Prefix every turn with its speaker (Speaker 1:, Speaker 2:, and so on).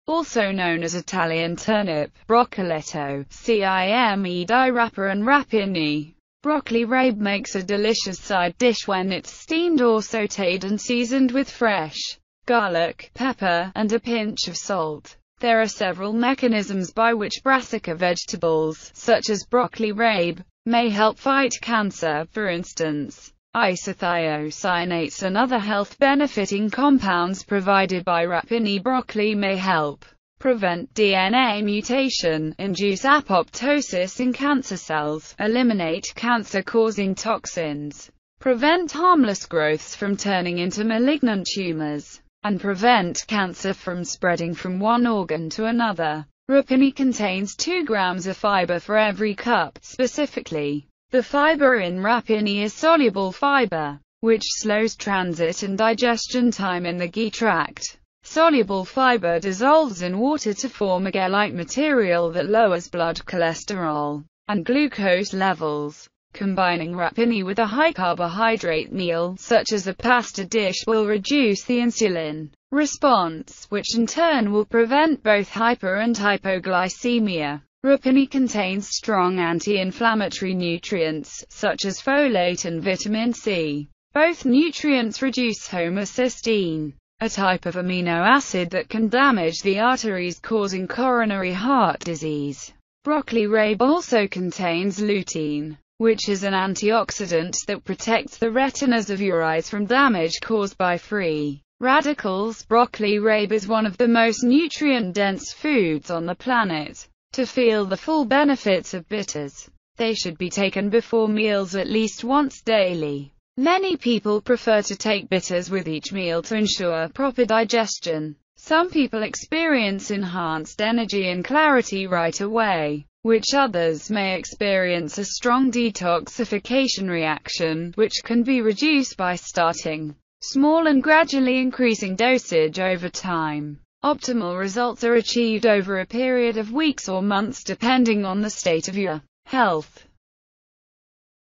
Speaker 1: also known as Italian turnip, broccoletto, cime di rapa and rapini. Broccoli rabe makes a delicious side dish when it's steamed or sautéed and seasoned with fresh garlic, pepper, and a pinch of salt. There are several mechanisms by which brassica vegetables, such as broccoli rabe, may help fight cancer. For instance, isothiocyanates and other health-benefiting compounds provided by rapini broccoli may help prevent DNA mutation, induce apoptosis in cancer cells, eliminate cancer-causing toxins, prevent harmless growths from turning into malignant tumors, and prevent cancer from spreading from one organ to another. Rapini contains 2 grams of fiber for every cup. Specifically, the fiber in rapini is soluble fiber, which slows transit and digestion time in the GI tract. Soluble fiber dissolves in water to form a gel-like material that lowers blood cholesterol and glucose levels. Combining rapini with a high-carbohydrate meal, such as a pasta dish, will reduce the insulin response, which in turn will prevent both hyper and hypoglycemia. Rapini contains strong anti-inflammatory nutrients, such as folate and vitamin C. Both nutrients reduce homocysteine, a type of amino acid that can damage the arteries, causing coronary heart disease. Broccoli rabe also contains lutein, which is an antioxidant that protects the retinas of your eyes from damage caused by free radicals. Broccoli rabe is one of the most nutrient-dense foods on the planet. To feel the full benefits of bitters, they should be taken before meals at least once daily. Many people prefer to take bitters with each meal to ensure proper digestion. Some people experience enhanced energy and clarity right away, which others may experience a strong detoxification reaction, which can be reduced by starting small and gradually increasing dosage over time. Optimal results are achieved over a period of weeks or months depending on the state of your health.